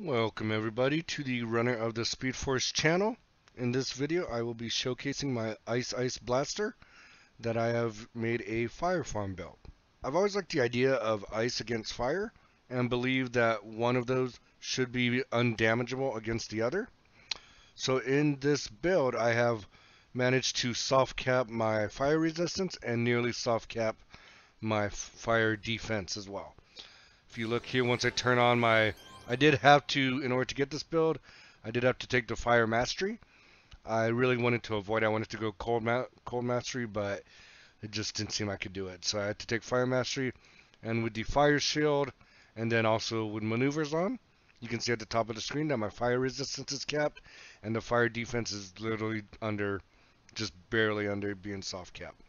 Welcome everybody to the Runner of the Speed Force channel. In this video I will be showcasing my Ice Blaster that I have made a fire farm build. I've always liked the idea of ice against fire and believe that one of those should be undamageable against the other. So in this build I have managed to soft cap my fire resistance and nearly soft cap my fire defense as well. If you look here, once I turn on my, I did have to, in order to get this build, I did have to take the fire mastery. I really wanted to avoid, I wanted to go cold mastery, but it just didn't seem I could do it. So I had to take fire mastery, and with the fire shield, and then also with maneuvers on, you can see at the top of the screen that my fire resistance is capped, and the fire defense is literally under, just barely under being soft capped.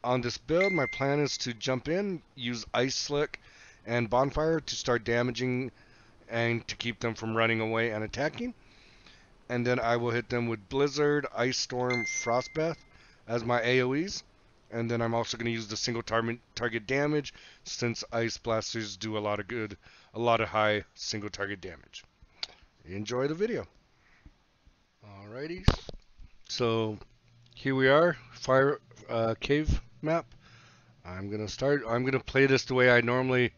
On this build, my plan is to jump in, use Ice Slick and Bonfire to start damaging and to keep them from running away and attacking. And then I will hit them with Blizzard, Ice Storm, Frostbath as my AoEs. And then I'm also going to use the single target damage since Ice Blasters do a lot of high single target damage. Enjoy the video. Alrighty. So here we are, fire cave map. I'm gonna play this the way I normally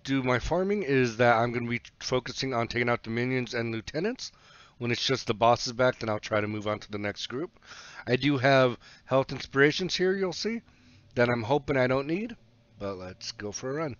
do my farming, is that I'm going to be focusing on taking out the minions and lieutenants. When it's just the bosses back, then I'll try to move on to the next group. I do have health inspirations here, you'll see, that I'm hoping I don't need, but let's go for a run.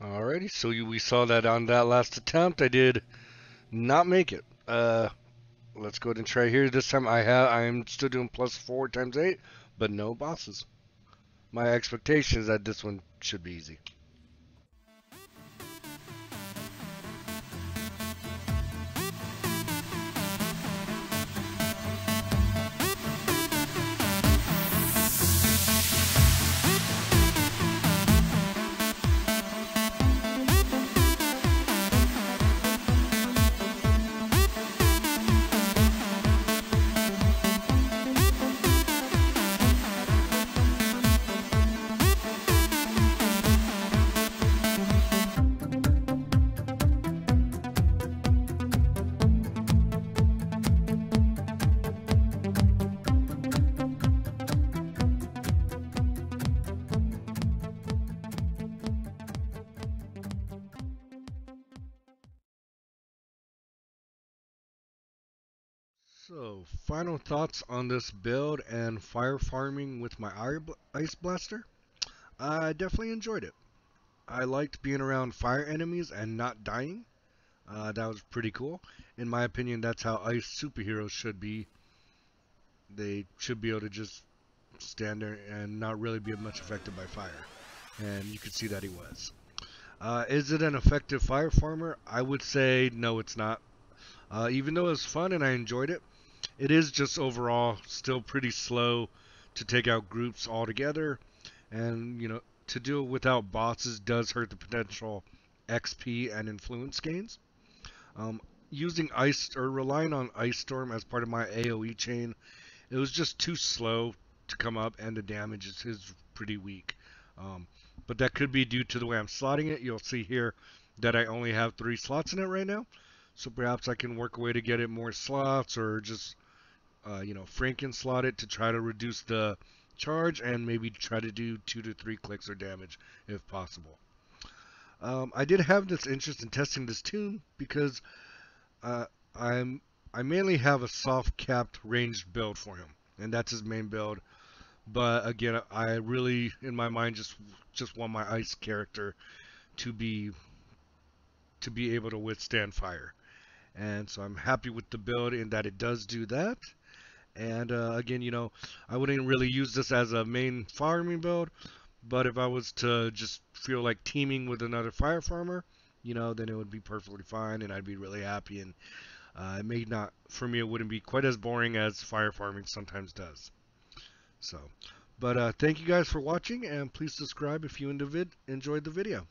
Alrighty, so we saw that on that last attempt, I did not make it. Let's go ahead and try here. This time I'm still doing +4 × 8, but no bosses. My expectation is that this one should be easy. So, final thoughts on this build and fire farming with my Ice Blaster. I definitely enjoyed it. I liked being around fire enemies and not dying. That was pretty cool. In my opinion, that's how ice superheroes should be. They should be able to just stand there and not really be much affected by fire. And you can see that he was. Is it an effective fire farmer? I would say no, it's not. Even though it was fun and I enjoyed it, it is just overall still pretty slow to take out groups altogether, and you know, to do it without bosses does hurt the potential XP and influence gains. Using ice or relying on Ice Storm as part of my AoE chain, it was just too slow to come up, and the damage is pretty weak. But that could be due to the way I'm slotting it. You'll see here that I only have 3 slots in it right now. So perhaps I can work a way to get it more slots, or just, Franken slot it to try to reduce the charge and maybe try to do 2 to 3 clicks or damage if possible. I did have this interest in testing this tune because I mainly have a soft capped ranged build for him, and that's his main build But again, I really, in my mind, just want my ice character to be able to withstand fire. And so I'm happy with the build in that it does do that. And again, I wouldn't really use this as a main farming build, but if I was to just feel like teaming with another fire farmer, then it would be perfectly fine, and I'd be really happy. And it may not, for me, it wouldn't be quite as boring as fire farming sometimes does. So, but thank you guys for watching, and please subscribe if you enjoyed the video.